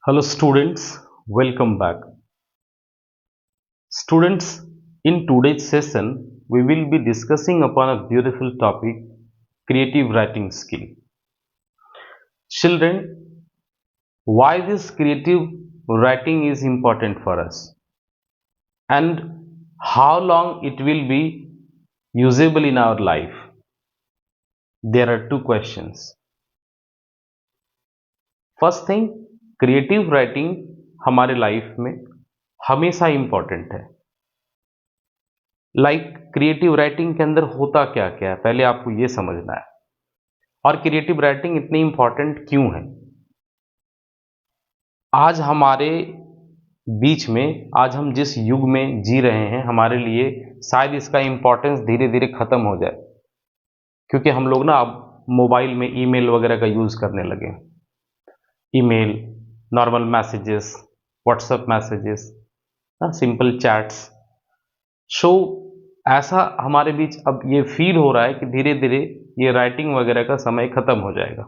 Hello students, welcome back. Students, in today's session, we will be discussing upon a beautiful topic, creative writing skill. Children, why this creative writing is important for us and how long it will be usable in our life? There are two questions. First thing, creative writing हमारे life में हमेशा important है. Creative writing के अंदर होता क्या क्या है, पहले आपको ये समझना है. और क्रिएटिव राइटिंग इतनी इंपॉर्टेंट क्यों है? आज हमारे बीच में, आज हम जिस युग में जी रहे हैं, हमारे लिए शायद इसका इंपॉर्टेंस धीरे धीरे खत्म हो जाए, क्योंकि हम लोग ना अब मोबाइल में ईमेल वगैरह का यूज करने लगे. Email, normal messages, WhatsApp messages, simple chats. So ऐसा हमारे बीच अब ये फील हो रहा है कि धीरे धीरे ये राइटिंग वगैरह का समय खत्म हो जाएगा.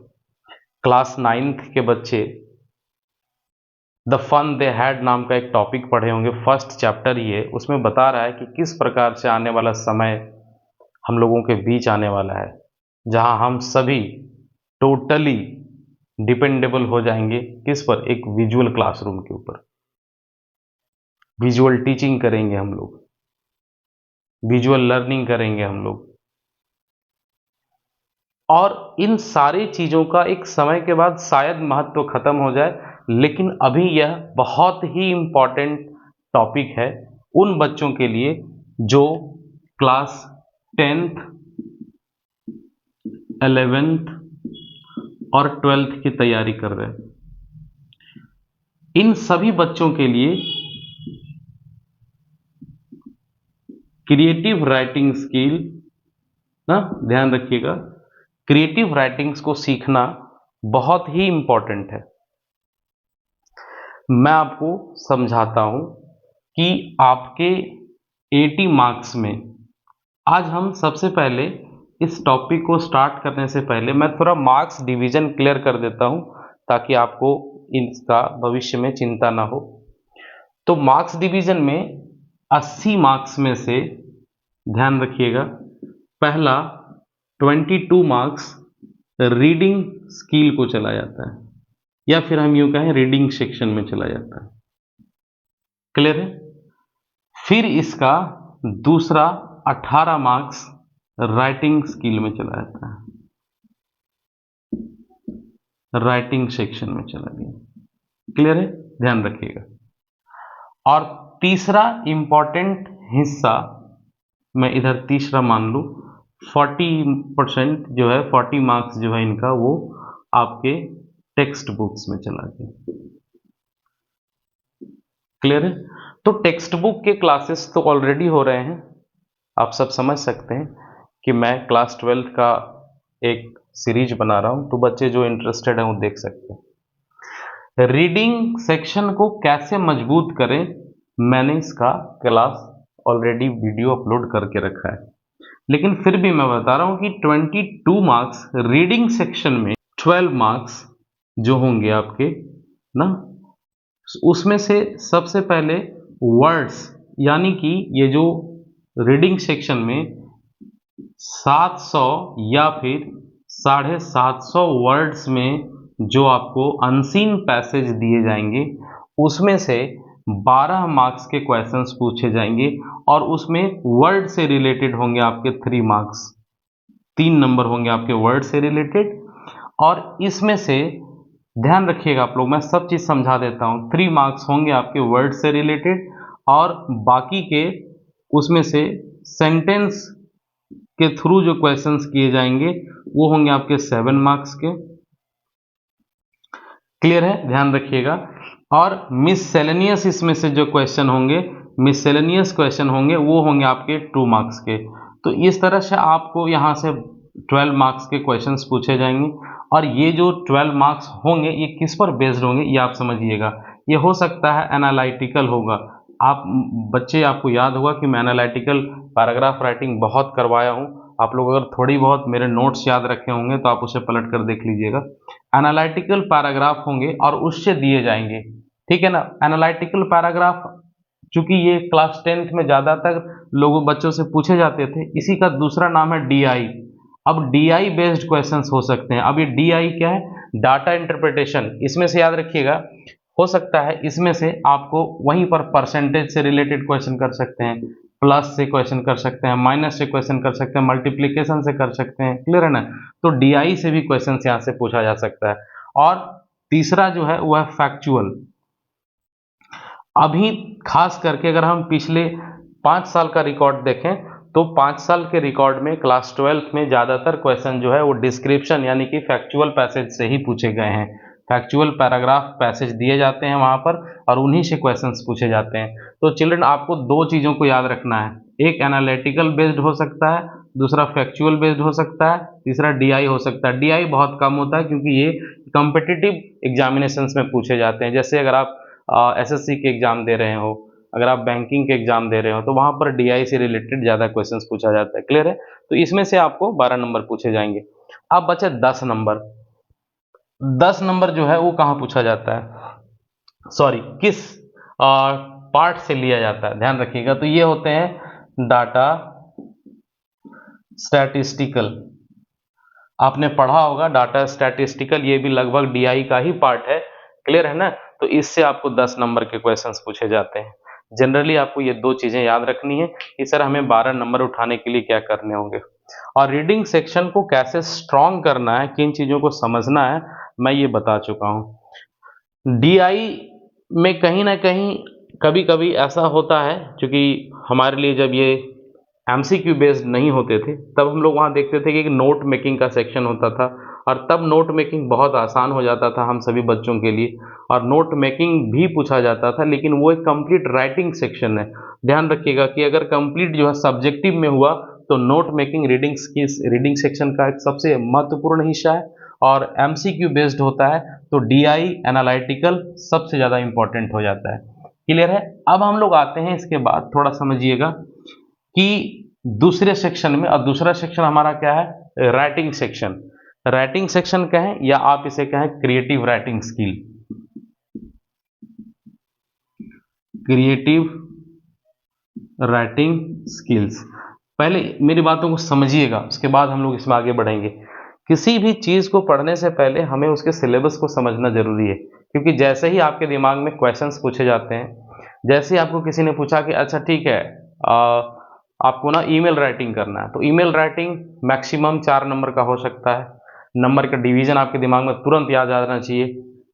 क्लास 9th के बच्चे द फन दे हैड नाम का एक टॉपिक पढ़े होंगे, फर्स्ट चैप्टर ही है. उसमें बता रहा है कि किस प्रकार से आने वाला समय हम लोगों के बीच आने वाला है, जहां हम सभी टोटली डिपेंडेबल हो जाएंगे किस पर? एक विजुअल क्लासरूम के ऊपर. विजुअल टीचिंग करेंगे हम लोग, विजुअल लर्निंग करेंगे हम लोग, और इन सारी चीज़ों का एक समय के बाद शायद महत्व खत्म हो जाए, लेकिन अभी यह बहुत ही इम्पॉर्टेंट टॉपिक है उन बच्चों के लिए जो क्लास 10th, 11th और 12th की तैयारी कर रहे हैं. इन सभी बच्चों के लिए क्रिएटिव राइटिंग स्किल ना, ध्यान रखिएगा, क्रिएटिव राइटिंग्स को सीखना बहुत ही इंपॉर्टेंट है. मैं आपको समझाता हूं कि आपके 80 मार्क्स में, आज हम सबसे पहले इस टॉपिक को स्टार्ट करने से पहले मैं थोड़ा मार्क्स डिवीजन क्लियर कर देता हूं, ताकि आपको इसका भविष्य में चिंता ना हो. तो मार्क्स डिवीजन में 80 मार्क्स में से, ध्यान रखिएगा, पहला 22 मार्क्स रीडिंग स्किल को चला जाता है, या फिर हम यूं कहें रीडिंग सेक्शन में चला जाता है. क्लियर है? फिर इसका दूसरा 18 मार्क्स राइटिंग स्किल में चला जाता है, राइटिंग सेक्शन में चला गया. क्लियर है? ध्यान रखिएगा. और तीसरा इंपॉर्टेंट हिस्सा, मैं इधर तीसरा मान लूं, 40% जो है, 40 मार्क्स जो है इनका, वो आपके टेक्स्ट बुक्स में चला गया. क्लियर है? तो टेक्स्ट बुक के क्लासेस तो ऑलरेडी हो रहे हैं, आप सब समझ सकते हैं कि मैं क्लास 12th का एक सीरीज बना रहा हूं, तो बच्चे जो इंटरेस्टेड हैं वो देख सकते हैं. रीडिंग सेक्शन को कैसे मजबूत करें, मैंने इसका क्लास ऑलरेडी वीडियो अपलोड करके रखा है, लेकिन फिर भी मैं बता रहा हूं कि 22 मार्क्स रीडिंग सेक्शन में, 12 मार्क्स जो होंगे आपके ना, उसमें से सबसे पहले वर्ड्स, यानी कि ये जो रीडिंग सेक्शन में 700 या फिर 750 वर्ड्स में जो आपको अनसीन पैसेज दिए जाएंगे, उसमें से 12 मार्क्स के क्वेश्चंस पूछे जाएंगे, और उसमें वर्ड से रिलेटेड होंगे आपके 3 मार्क्स, 3 नंबर होंगे आपके वर्ड से रिलेटेड. और इसमें से ध्यान रखिएगा आप लोग, मैं सब चीज समझा देता हूं. 3 मार्क्स होंगे आपके वर्ड से रिलेटेड, और बाकी के उसमें से सेंटेंस के थ्रू जो क्वेश्चंस किए जाएंगे वो होंगे आपके 7 मार्क्स के. क्लियर है? ध्यान रखिएगा. और मिससेलेनियस इसमें से जो क्वेश्चन होंगे, मिससेलेनियस क्वेश्चन होंगे, वो होंगे आपके 2 मार्क्स के. तो इस तरह से आपको यहां से 12 मार्क्स के क्वेश्चंस पूछे जाएंगे. और ये जो 12 मार्क्स होंगे, ये किस पर बेस्ड होंगे, ये आप समझिएगा. ये हो सकता है एनालिटिकल होगा. आप बच्चे, आपको याद होगा कि मैं एनालिटिकल पैराग्राफ राइटिंग बहुत करवाया हूं, आप लोग अगर थोड़ी बहुत मेरे नोट्स याद रखे होंगे तो आप उसे पलट कर देख लीजिएगा। एनालिटिकल पैराग्राफ होंगे और उससे दिए जाएंगे, ठीक है ना। एनालिटिकल पैराग्राफ चूंकि ये क्लास 10th में ज़्यादातर लोगों बच्चों से पूछे जाते थे, इसी का दूसरा नाम है डीआई। अब डीआई बेस्ड क्वेश्चंस हो सकते हैं। अब ये डीआई क्या है? Data interpretation. इसमें से याद रखिएगा, हो सकता है इसमें से आपको वहीं पर परसेंटेज से रिलेटेड क्वेश्चन कर सकते हैं, प्लस से क्वेश्चन कर सकते हैं, माइनस से क्वेश्चन कर सकते हैं, मल्टीप्लिकेशन से कर सकते हैं, क्लियर है ना। तो डीआई से भी क्वेश्चन यहाँ से पूछा जा सकता है। और तीसरा जो है वह फैक्चुअल। अभी खास करके अगर हम पिछले 5 साल का रिकॉर्ड देखें तो 5 साल के रिकॉर्ड में क्लास 12th में ज़्यादातर क्वेश्चन जो है वो डिस्क्रिप्शन यानी कि फैक्चुअल पैसेज से ही पूछे गए हैं। फैक्चुअल पैराग्राफ पैसेज दिए जाते हैं वहाँ पर और उन्हीं से क्वेश्चंस पूछे जाते हैं। तो चिल्ड्रन आपको दो चीज़ों को याद रखना है, एक एनालिटिकल बेस्ड हो सकता है, दूसरा फैक्चुअल बेस्ड हो सकता है, तीसरा डीआई हो सकता है। डीआई बहुत कम होता है क्योंकि ये कॉम्पिटिटिव एग्जामिनेशंस में पूछे जाते हैं। जैसे अगर आप एसएससी के एग्जाम दे रहे हो, अगर आप बैंकिंग के एग्जाम दे रहे हो तो वहां पर डीआई से रिलेटेड ज्यादा क्वेश्चंस पूछा जाता है, क्लियर है। तो इसमें से आपको 12 नंबर पूछे जाएंगे। अब बचे 10 नंबर। 10 नंबर जो है वो कहाँ पूछा जाता है, सॉरी किस पार्ट से लिया जाता है, ध्यान रखिएगा। तो ये होते हैं डाटा स्टैटिस्टिकल। आपने पढ़ा होगा डाटा स्टैटिस्टिकल, ये भी लगभग डीआई का ही पार्ट है, क्लियर है ना। तो इससे आपको 10 नंबर के क्वेश्चंस पूछे जाते हैं। जनरली आपको ये दो चीजें याद रखनी है कि सर हमें 12 नंबर उठाने के लिए क्या करने होंगे। और रीडिंग सेक्शन को कैसे स्ट्रॉन्ग करना है, किन चीजों को समझना है, मैं ये बता चुका हूँ। डीआई में कहीं ना कहीं कभी कभी ऐसा होता है, क्योंकि हमारे लिए जब ये एमसीक्यू बेस्ड नहीं होते थे तब हम लोग वहाँ देखते थे कि एक नोट मेकिंग का सेक्शन होता था और तब नोट मेकिंग बहुत आसान हो जाता था हम सभी बच्चों के लिए, और नोट मेकिंग भी पूछा जाता था, लेकिन वो एक कंप्लीट राइटिंग सेक्शन है। ध्यान रखिएगा कि अगर कंप्लीट जो है सब्जेक्टिव में हुआ तो नोट मेकिंग रीडिंग सेक्शन का एक सबसे महत्वपूर्ण हिस्सा है, और एमसीक्यू बेस्ड होता है तो डीआई एनालिटिकल सबसे ज़्यादा इंपॉर्टेंट हो जाता है, क्लियर है। अब हम लोग आते हैं इसके बाद, थोड़ा समझिएगा कि दूसरे सेक्शन में, और दूसरा सेक्शन हमारा क्या है, राइटिंग सेक्शन। राइटिंग सेक्शन कहें या आप इसे कहें creative writing skill, creative writing skills. पहले मेरी बातों को समझिएगा, उसके बाद हम लोग इसमें आगे बढ़ेंगे। किसी भी चीज को पढ़ने से पहले हमें उसके सिलेबस को समझना जरूरी है, क्योंकि जैसे ही आपके दिमाग में क्वेश्चंस पूछे जाते हैं, जैसे ही आपको किसी ने पूछा कि अच्छा ठीक है आपको ना ईमेल राइटिंग करना है, तो ईमेल राइटिंग मैक्सिमम 4 नंबर का हो सकता है। नंबर का डिवीजन आपके दिमाग में तुरंत याद आ जाना चाहिए।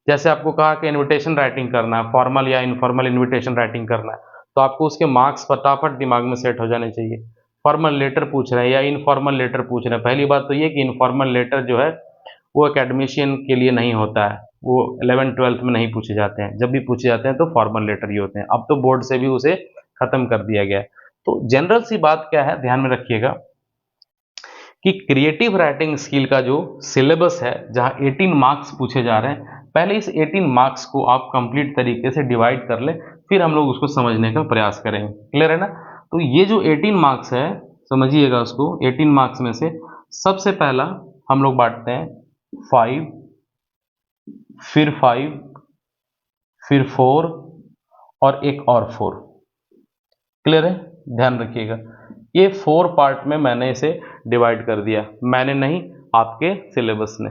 जैसे आपको कहा कि इनविटेशन राइटिंग करना है, फॉर्मल या इनफॉर्मल इनविटेशन राइटिंग करना है, तो आपको उसके मार्क्स फटाफट दिमाग में सेट हो जाने चाहिए। फॉर्मल लेटर पूछ रहे हैं या इनफॉर्मल लेटर पूछ रहे हैं, पहली बात तो ये कि इनफॉर्मल लेटर जो है वो एकेडमिशियन के लिए नहीं होता है, वो 11th-12th में नहीं पूछे जाते हैं। जब भी पूछे जाते हैं तो फॉर्मल लेटर ही होते हैं। अब तो बोर्ड से भी उसे खत्म कर दिया गया है। तो जनरल सी बात क्या है, ध्यान में रखिएगा कि क्रिएटिव राइटिंग स्किल का जो सिलेबस है, जहां 18 मार्क्स पूछे जा रहे हैं, पहले इस 18 मार्क्स को आप कंप्लीट तरीके से डिवाइड कर लें, फिर हम लोग उसको समझने का प्रयास करेंगे, क्लियर है ना। तो ये जो 18 मार्क्स है, समझिएगा उसको, 18 मार्क्स में से सबसे पहला हम लोग बांटते हैं 5, फिर 5, फिर 4 और एक और 4, क्लियर है। ध्यान रखिएगा ये 4 पार्ट में मैंने इसे डिवाइड कर दिया, मैंने नहीं, आपके सिलेबस ने,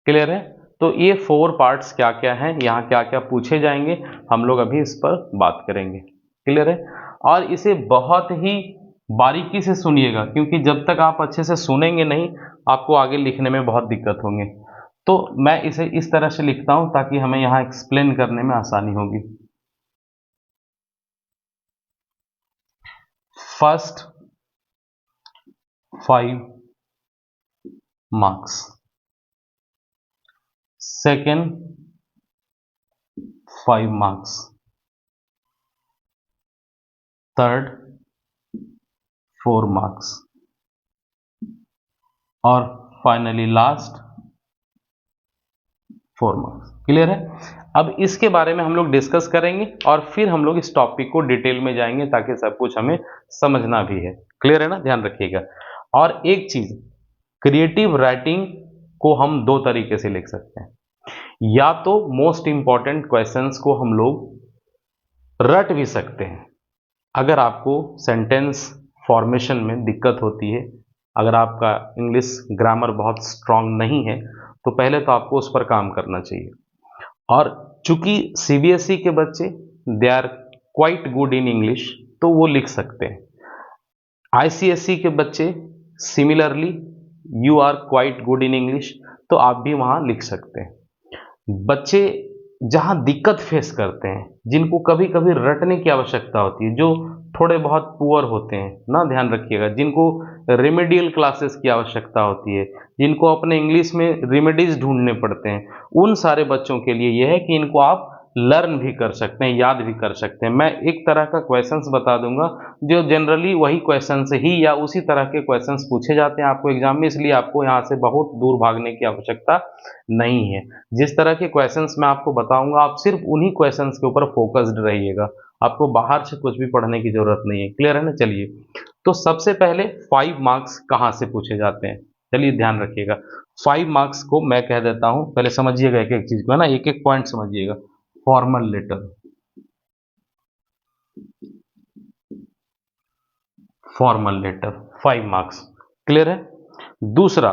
क्लियर है। तो ये 4 पार्ट्स क्या क्या हैं, यहाँ क्या क्या पूछे जाएंगे, हम लोग अभी इस पर बात करेंगे, क्लियर है। और इसे बहुत ही बारीकी से सुनिएगा, क्योंकि जब तक आप अच्छे से सुनेंगे नहीं, आपको आगे लिखने में बहुत दिक्कत होंगे। तो मैं इसे इस तरह से लिखता हूं ताकि हमें यहाँ एक्सप्लेन करने में आसानी होगी। First 5 marks, second 5 marks, third 4 marks, और फाइनली लास्ट 4 मार्क्स, क्लियर है। अब इसके बारे में हम लोग डिस्कस करेंगे और फिर हम लोग इस टॉपिक को डिटेल में जाएंगे ताकि सब कुछ हमें समझना भी है, क्लियर है ना, ध्यान रखिएगा। और एक चीज, क्रिएटिव राइटिंग को हम दो तरीके से लिख सकते हैं, या तो मोस्ट इंपॉर्टेंट क्वेश्चंस को हम लोग रट भी सकते हैं। अगर आपको सेंटेंस फॉर्मेशन में दिक्कत होती है, अगर आपका इंग्लिश ग्रामर बहुत स्ट्रांग नहीं है, तो पहले तो आपको उस पर काम करना चाहिए। और चूंकि सीबीएसई के बच्चे they are quite good in English, तो वो लिख सकते हैं। आईसीएसई के बच्चे similarly you are quite good in English, तो आप भी वहां लिख सकते हैं। बच्चे जहां दिक्कत फेस करते हैं, जिनको कभी कभी रटने की आवश्यकता होती है, जो थोड़े बहुत पुअर होते हैं ना, ध्यान रखिएगा, जिनको रेमेडियल क्लासेस की आवश्यकता होती है, जिनको अपने इंग्लिश में रेमेडीज ढूंढने पड़ते हैं, उन सारे बच्चों के लिए यह है कि इनको आप लर्न भी कर सकते हैं, याद भी कर सकते हैं। मैं एक तरह का क्वेश्चंस बता दूंगा जो जनरली वही क्वेश्चंस ही या उसी तरह के क्वेश्चंस पूछे जाते हैं आपको एग्जाम में, इसलिए आपको यहाँ से बहुत दूर भागने की आवश्यकता नहीं है। जिस तरह के क्वेश्चंस मैं आपको बताऊंगा, आप सिर्फ उन्हीं क्वेश्चंस के ऊपर फोकस्ड रहिएगा, आपको बाहर से कुछ भी पढ़ने की जरूरत नहीं है। क्लियर है ना? चलिए, तो सबसे पहले 5 मार्क्स कहाँ से पूछे जाते हैं, चलिए ध्यान रखिएगा। 5 मार्क्स को मैं कह देता हूं, पहले समझिएगा एक एक चीज को, है ना, एक एक पॉइंट समझिएगा। Formal letter, formal letter 5 marks, clear है? दूसरा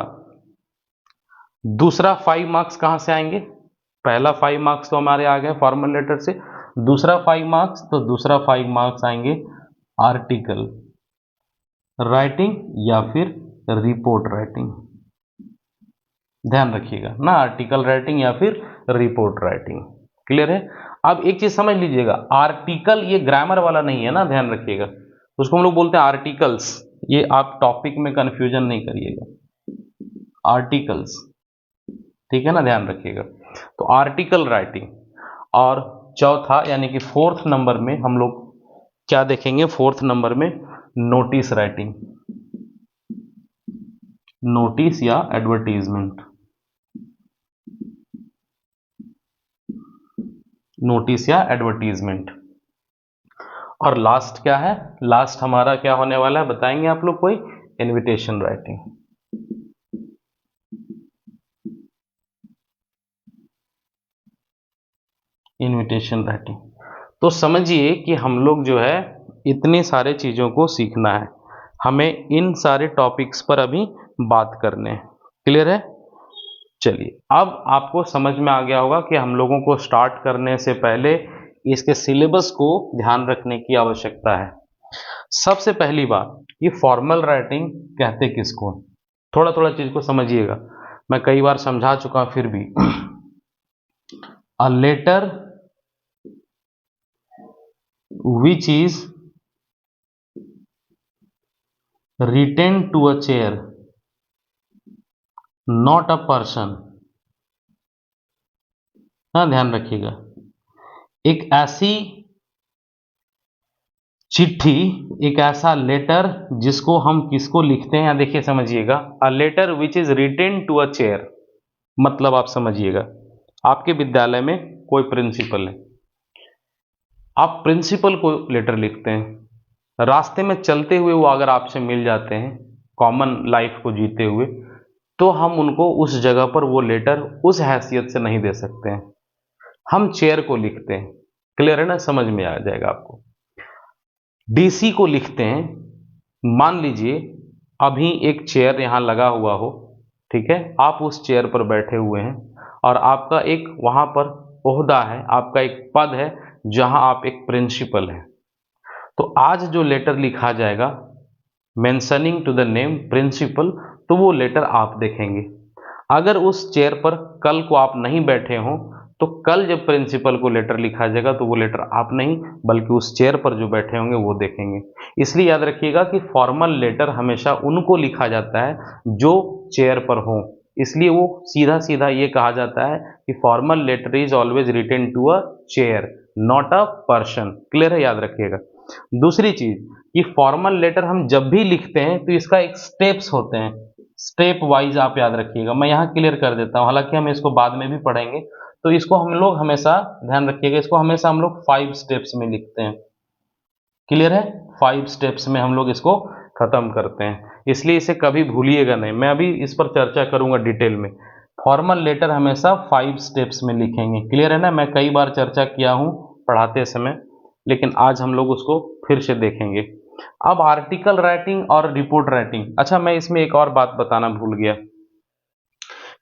दूसरा 5 मार्क्स कहां से आएंगे? पहला 5 मार्क्स तो हमारे आ गए फॉर्मल लेटर से, दूसरा 5 मार्क्स, तो दूसरा 5 मार्क्स आएंगे आर्टिकल राइटिंग या फिर रिपोर्ट राइटिंग। ध्यान रखिएगा ना, आर्टिकल राइटिंग या फिर रिपोर्ट राइटिंग। क्लियर है? अब एक चीज समझ लीजिएगा, आर्टिकल ये ग्रामर वाला नहीं है ना, ध्यान रखिएगा, उसको हम लोग बोलते हैं आर्टिकल्स। ये आप टॉपिक में कंफ्यूजन नहीं करिएगा, आर्टिकल्स, ठीक है ना, ध्यान रखिएगा। तो आर्टिकल राइटिंग। और चौथा यानी कि 4th नंबर में हम लोग क्या देखेंगे? 4th नंबर में नोटिस राइटिंग, नोटिस या एडवर्टीजमेंट, नोटिस या एडवर्टीजमेंट। और लास्ट क्या है? लास्ट हमारा क्या होने वाला है बताएंगे आप लोग कोई? Invitation writing. Invitation writing. तो समझिए कि हम लोग जो है इतने सारे चीजों को सीखना है, हमें इन सारे टॉपिक्स पर अभी बात करने हैं। क्लियर है? चलिए, अब आपको समझ में आ गया होगा कि हम लोगों को स्टार्ट करने से पहले इसके सिलेबस को ध्यान रखने की आवश्यकता है। सबसे पहली बात, ये फॉर्मल राइटिंग कहते किसको? थोड़ा थोड़ा चीज को समझिएगा, मैं कई बार समझा चुका फिर भी। A letter which is written to a chair, not a person। हाँ, ध्यान रखिएगा, एक ऐसी चिट्ठी, एक ऐसा लेटर जिसको हम किसको लिखते हैं, देखिए समझिएगा, a letter which is written to a chair, मतलब आप समझिएगा, आपके विद्यालय में कोई प्रिंसिपल है, आप प्रिंसिपल को लेटर लिखते हैं, रास्ते में चलते हुए वो अगर आपसे मिल जाते हैं, कॉमन लाइफ को जीते हुए, तो हम उनको उस जगह पर वो लेटर उस हैसियत से नहीं दे सकते हैं, हम चेयर को लिखते हैं। क्लियर है ना? समझ में आ जाएगा आपको। डीसी को लिखते हैं, मान लीजिए अभी एक चेयर यहां लगा हुआ हो, ठीक है, आप उस चेयर पर बैठे हुए हैं और आपका एक वहां पर ओहदा है, आपका एक पद है जहां आप एक प्रिंसिपल हैं। तो आज जो लेटर लिखा जाएगा mentioning to the name principal, तो वो लेटर आप देखेंगे। अगर उस चेयर पर कल को आप नहीं बैठे हो, तो कल जब प्रिंसिपल को लेटर लिखा जाएगा तो वो लेटर आप नहीं बल्कि उस चेयर पर जो बैठे होंगे वो देखेंगे। इसलिए याद रखिएगा कि फॉर्मल लेटर हमेशा उनको लिखा जाता है जो चेयर पर हो, इसलिए वो सीधा सीधा ये कहा जाता है कि formal letter is always written to a chair not a person. Clear है? याद रखिएगा। दूसरी चीज, कि फॉर्मल लेटर हम जब भी लिखते हैं तो इसका एक स्टेप्स होते हैं, स्टेप वाइज आप याद रखिएगा, मैं यहाँ क्लियर कर देता हूँ, हालांकि हम इसको बाद में भी पढ़ेंगे। तो इसको हम लोग हमेशा ध्यान रखिएगा, इसको हमेशा हम लोग 5 स्टेप्स में लिखते हैं। क्लियर है? 5 स्टेप्स में हम लोग इसको खत्म करते हैं। इसलिए इसे कभी भूलिएगा नहीं, मैं अभी इस पर चर्चा करूंगा डिटेल में। फॉर्मल लेटर हमेशा 5 स्टेप्स में लिखेंगे, क्लियर है ना। मैं कई बार चर्चा किया हूं पढ़ाते समय, लेकिन आज हम लोग उसको फिर से देखेंगे। अब आर्टिकल राइटिंग और रिपोर्ट राइटिंग, अच्छा मैं इसमें एक और बात बताना भूल गया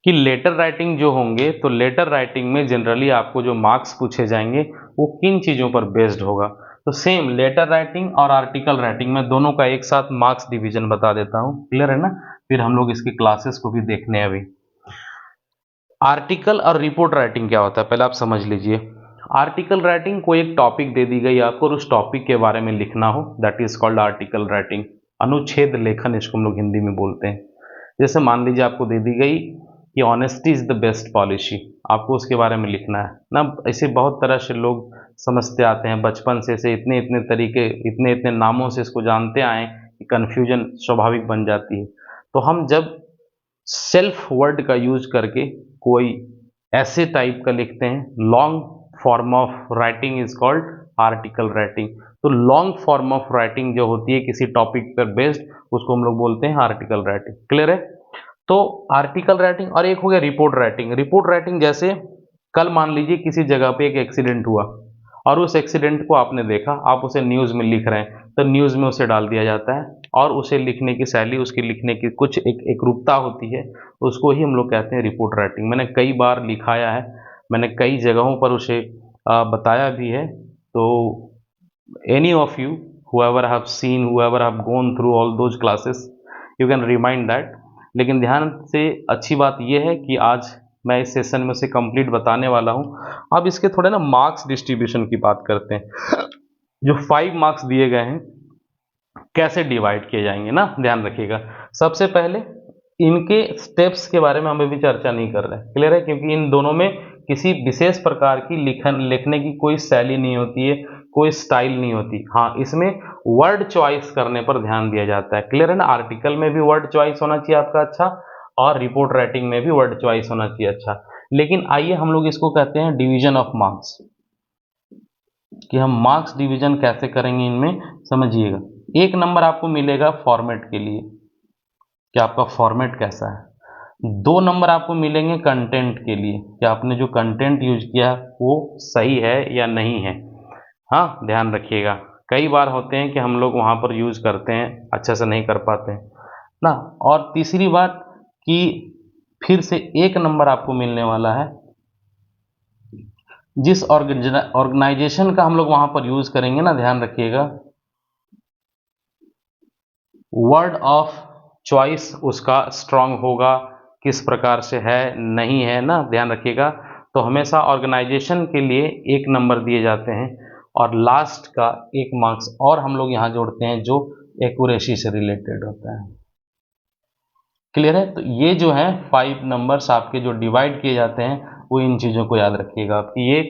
कि लेटर राइटिंग जो होंगे, तो लेटर राइटिंग में जनरली आपको जो मार्क्स पूछे जाएंगे वो किन चीज़ों पर बेस्ड होगा। तो सेम लेटर राइटिंग और आर्टिकल राइटिंग में दोनों का एक साथ मार्क्स डिवीजन बता देता हूँ, क्लियर है ना। फिर हम लोग इसकी क्लासेस को भी देखने हैं अभी। आर्टिकल और रिपोर्ट राइटिंग क्या होता है पहले आप समझ लीजिए। आर्टिकल राइटिंग, कोई एक टॉपिक दे दी गई आपको और उस टॉपिक के बारे में लिखना हो, that is called article writing. अनुच्छेद लेखन इसको हम लोग हिंदी में बोलते हैं। जैसे मान लीजिए आपको दे दी गई कि honesty is the best policy, आपको उसके बारे में लिखना है ना। ऐसे बहुत तरह से लोग समझते आते हैं बचपन से इतने इतने तरीके, इतने इतने नामों से इसको जानते आए कि कन्फ्यूजन स्वाभाविक बन जाती है। तो हम जब सेल्फ वर्ड का यूज करके कोई ऐसे टाइप का लिखते हैं, long form of writing is called article writing. तो लॉन्ग फॉर्म ऑफ राइटिंग जो होती है किसी टॉपिक पर बेस्ड, उसको हम लोग बोलते हैं आर्टिकल राइटिंग, क्लियर है। तो आर्टिकल राइटिंग, और एक हो गया रिपोर्ट राइटिंग। रिपोर्ट राइटिंग जैसे कल मान लीजिए किसी जगह पे एक एक्सीडेंट हुआ और उस एक्सीडेंट को आपने देखा, आप उसे न्यूज़ में लिख रहे हैं, तो न्यूज़ में उसे डाल दिया जाता है और उसे लिखने की शैली, उसकी लिखने की कुछ एक रूपता होती है, उसको ही हम लोग कहते हैं रिपोर्ट राइटिंग। मैंने कई बार लिखाया है, मैंने कई जगहों पर उसे बताया भी है। तो any of you, whoever have seen, whoever have gone through all those classes, you can remind that। लेकिन ध्यान से अच्छी बात यह है कि आज मैं इस सेशन में से कंप्लीट बताने वाला हूं। अब इसके थोड़े ना मार्क्स डिस्ट्रीब्यूशन की बात करते हैं। जो 5 मार्क्स दिए गए हैं कैसे डिवाइड किए जाएंगे ना, ध्यान रखिएगा। सबसे पहले इनके स्टेप्स के बारे में हम अभी चर्चा नहीं कर रहे हैं, क्लियर है, क्योंकि इन दोनों में किसी विशेष प्रकार की लिखने की कोई शैली नहीं होती है, कोई स्टाइल नहीं होती। हाँ, इसमें वर्ड चॉइस करने पर ध्यान दिया जाता है, क्लियर है ना। आर्टिकल में भी वर्ड चॉइस होना चाहिए आपका अच्छा, और रिपोर्ट राइटिंग में भी वर्ड चॉइस होना चाहिए अच्छा। लेकिन आइए हम लोग इसको कहते हैं डिवीजन ऑफ मार्क्स, कि हम मार्क्स डिवीजन कैसे करेंगे इनमें, समझिएगा। 1 नंबर आपको मिलेगा फॉर्मेट के लिए, कि आपका फॉर्मेट कैसा है। 2 नंबर आपको मिलेंगे कंटेंट के लिए, कि आपने जो कंटेंट यूज किया वो सही है या नहीं है। हाँ, ध्यान रखिएगा, कई बार होते हैं कि हम लोग वहाँ पर यूज करते हैं, अच्छे से नहीं कर पाते हैं ना। और तीसरी बात कि फिर से 1 नंबर आपको मिलने वाला है जिस ऑर्गेनाइजेशन का हम लोग वहाँ पर यूज करेंगे ना, ध्यान रखिएगा, वर्ड ऑफ चॉइस उसका स्ट्रांग होगा, किस प्रकार से है नहीं है ना, ध्यान रखिएगा। तो हमेशा ऑर्गेनाइजेशन के लिए 1 नंबर दिए जाते हैं, और लास्ट का 1 मार्क्स और हम लोग यहाँ जोड़ते हैं जो एक्यूरेसी से रिलेटेड होता है, क्लियर है। तो ये जो है 5 नंबर्स आपके जो डिवाइड किए जाते हैं, वो इन चीज़ों को याद रखिएगा आपकी ये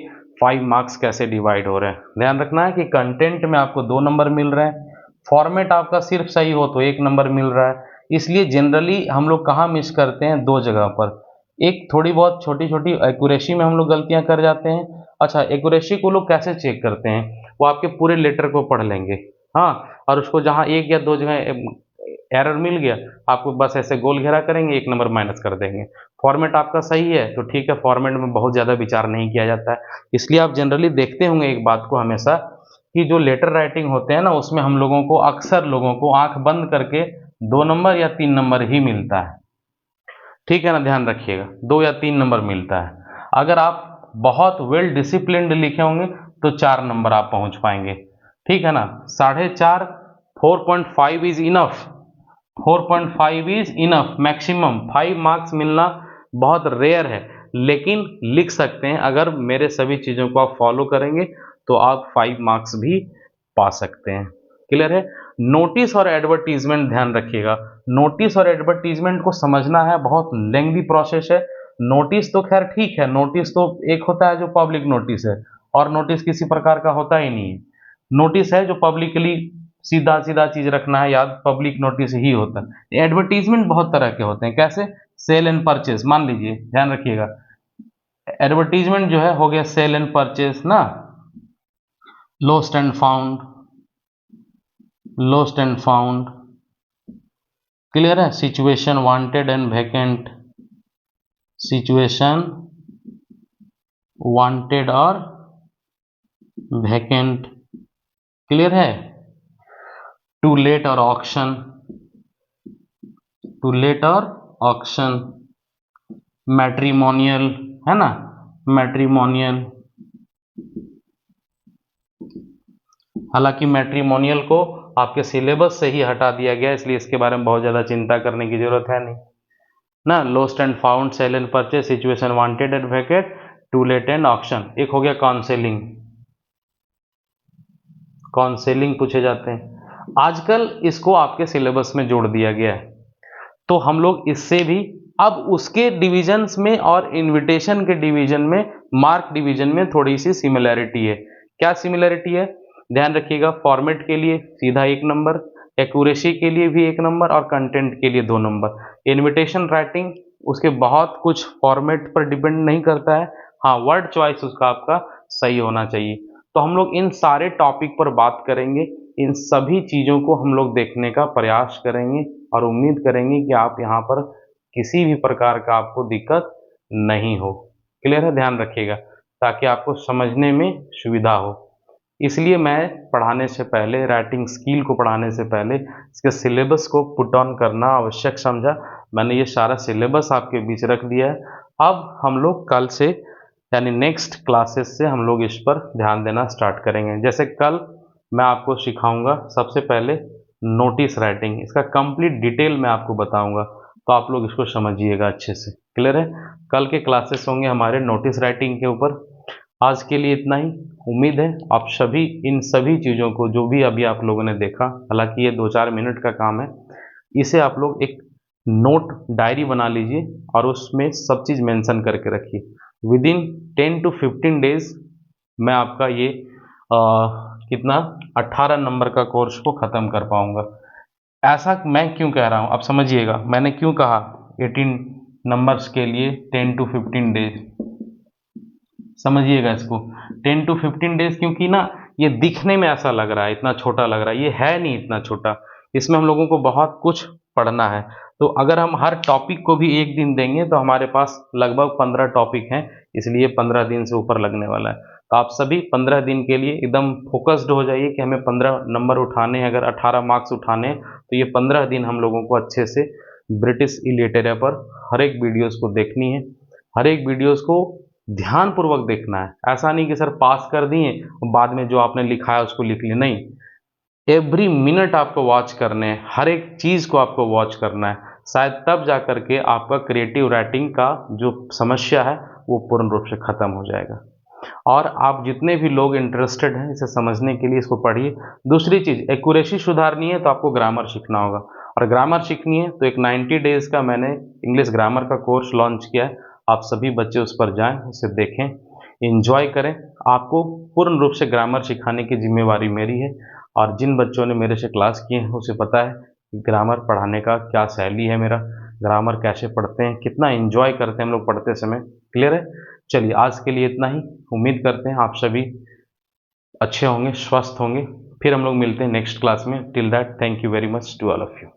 5 मार्क्स कैसे डिवाइड हो रहे हैं। ध्यान रखना है कि कंटेंट में आपको 2 नंबर मिल रहे हैं, फॉर्मेट आपका सिर्फ सही हो तो 1 नंबर मिल रहा है। इसलिए जनरली हम लोग कहाँ मिस करते हैं, 2 जगह पर। एक थोड़ी बहुत छोटी छोटी एक्यूरेसी में हम लोग गलतियां कर जाते हैं। अच्छा, एक्यूरेसी को लोग कैसे चेक करते हैं, वो आपके पूरे लेटर को पढ़ लेंगे, हाँ, और उसको जहाँ 1 या 2 जगह एरर मिल गया, आपको बस ऐसे गोल घेरा करेंगे, 1 नंबर माइनस कर देंगे। फॉर्मेट आपका सही है तो ठीक है, फॉर्मेट में बहुत ज़्यादा विचार नहीं किया जाता है। इसलिए आप जनरली देखते होंगे एक बात को हमेशा, कि जो लेटर राइटिंग होते हैं ना, उसमें हम लोगों को, अक्सर लोगों को आंख बंद करके 2 नंबर या 3 नंबर ही मिलता है, ठीक है ना, ध्यान रखिएगा, 2 या 3 नंबर मिलता है। अगर आप बहुत वेल डिसिप्लिन्ड लिखे होंगे तो 4 नंबर आप पहुंच पाएंगे, ठीक है ना। 4.5, 4.5 is enough, 4.5 is enough, maximum 5 marks मिलना बहुत रेयर है, लेकिन लिख सकते हैं। अगर मेरे सभी चीज़ों को आप फॉलो करेंगे तो आप 5 मार्क्स भी पा सकते हैं, क्लियर है। नोटिस और एडवर्टीजमेंट ध्यान रखिएगा, नोटिस और एडवर्टीजमेंट को समझना है, बहुत लेंथी प्रोसेस है। नोटिस तो खैर ठीक है, नोटिस तो एक होता है जो पब्लिक नोटिस है, और नोटिस किसी प्रकार का होता ही नहीं है। नोटिस है जो पब्लिकली सीधा सीधा चीज रखना है याद, पब्लिक नोटिस ही होता है। एडवर्टीजमेंट बहुत तरह के होते हैं, कैसे, सेल एंड परचेज, मान लीजिए, ध्यान रखिएगा, एडवर्टीजमेंट जो है हो गया सेल एंड परचेज ना, lost and found, lost and found, clear है? Situation wanted and vacant, situation wanted और वैकेंट, क्लियर है? टू लेट और ऑक्शन, टू लेट और ऑक्शन, मैट्रिमोनियल, है ना, मैट्रिमोनियल। हालांकि मैट्रिमोनियल को आपके सिलेबस से ही हटा दिया गया, इसलिए इसके बारे में बहुत ज़्यादा चिंता करने की जरूरत है नहीं ना। Lost and found, sale and purchase, situation wanted and vacant, to let and auction. एक हो गया काउंसेलिंग, काउंसेलिंग पूछे जाते हैं। आजकल इसको आपके सिलेबस में जोड़ दिया गया है, तो हम लोग इससे भी अब उसके डिविजन्स में और इनविटेशन के डिवीजन में, मार्क डिवीजन में थोड़ी सी सिमिलैरिटी है। क्या सिमिलैरिटी है? ध्यान रखिएगा, फॉर्मेट के लिए सीधा 1 नंबर, एक्यूरेसी के लिए भी 1 नंबर और कंटेंट के लिए 2 नंबर। इनविटेशन राइटिंग उसके बहुत कुछ फॉर्मेट पर डिपेंड नहीं करता है, हाँ वर्ड चॉइस उसका आपका सही होना चाहिए। तो हम लोग इन सारे टॉपिक पर बात करेंगे, इन सभी चीज़ों को हम लोग देखने का प्रयास करेंगे और उम्मीद करेंगे कि आप यहाँ पर किसी भी प्रकार का आपको दिक्कत नहीं हो। क्लियर है? ध्यान रखिएगा ताकि आपको समझने में सुविधा हो। इसलिए मैं पढ़ाने से पहले, राइटिंग स्किल को पढ़ाने से पहले इसके सिलेबस को पुट ऑन करना आवश्यक समझा। मैंने ये सारा सिलेबस आपके बीच रख दिया है। अब हम लोग कल से यानी नेक्स्ट क्लासेस से हम लोग इस पर ध्यान देना स्टार्ट करेंगे। जैसे कल मैं आपको सिखाऊंगा सबसे पहले नोटिस राइटिंग, इसका कंप्लीट डिटेल मैं आपको बताऊंगा, तो आप लोग इसको समझिएगा अच्छे से। क्लियर है? कल के क्लासेस होंगे हमारे नोटिस राइटिंग के ऊपर। आज के लिए इतना ही। उम्मीद है आप सभी इन सभी चीज़ों को, जो भी अभी आप लोगों ने देखा, हालांकि ये 2-4 मिनट का काम है, इसे आप लोग एक नोट डायरी बना लीजिए और उसमें सब चीज़ मेंशन करके रखिए। विदिन 10 to 15 डेज मैं आपका ये कितना 18 नंबर का कोर्स को ख़त्म कर पाऊंगा। ऐसा मैं क्यों कह रहा हूँ आप समझिएगा, मैंने क्यों कहा 18 नंबर्स के लिए 10 to 15 डेज, समझिएगा इसको। 10 to 15 डेज क्योंकि ना ये दिखने में ऐसा लग रहा है, इतना छोटा लग रहा है, ये है नहीं इतना छोटा, इसमें हम लोगों को बहुत कुछ पढ़ना है। तो अगर हम हर टॉपिक को भी एक दिन देंगे तो हमारे पास लगभग 15 टॉपिक हैं, इसलिए 15 दिन से ऊपर लगने वाला है। तो आप सभी 15 दिन के लिए एकदम फोकस्ड हो जाइए कि हमें 15 नंबर उठाने हैं, अगर 18 मार्क्स उठाने हैं तो ये 15 दिन हम लोगों को अच्छे से ब्रिटिश इलिटरेचर पर हर एक वीडियोज़ को देखनी है, हर एक वीडियोज़ को ध्यानपूर्वक देखना है। ऐसा नहीं कि सर पास कर दिए बाद में जो आपने लिखा है उसको लिख लिया, नहीं, एवरी मिनट आपको वॉच करने हैं, हर एक चीज़ को आपको वॉच करना है। शायद तब जा करके आपका क्रिएटिव राइटिंग का जो समस्या है वो पूर्ण रूप से ख़त्म हो जाएगा। और आप जितने भी लोग इंटरेस्टेड हैं इसे समझने के लिए इसको पढ़िए। दूसरी चीज़, एक्यूरेसी सुधारनी है तो आपको ग्रामर सीखना होगा, और ग्रामर सीखनी है तो एक 90 डेज़ का मैंने इंग्लिश ग्रामर का कोर्स लॉन्च किया है। आप सभी बच्चे उस पर जाएं, उसे देखें, एंजॉय करें। आपको पूर्ण रूप से ग्रामर सिखाने की जिम्मेवारी मेरी है, और जिन बच्चों ने मेरे से क्लास किए हैं उसे पता है कि ग्रामर पढ़ाने का क्या शैली है मेरा, ग्रामर कैसे पढ़ते हैं, कितना एंजॉय करते हैं हम लोग पढ़ते समय। क्लियर है? चलिए आज के लिए इतना ही। उम्मीद करते हैं आप सभी अच्छे होंगे, स्वस्थ होंगे। फिर हम लोग मिलते हैं नेक्स्ट क्लास में। Till that, thank you very much to all of you.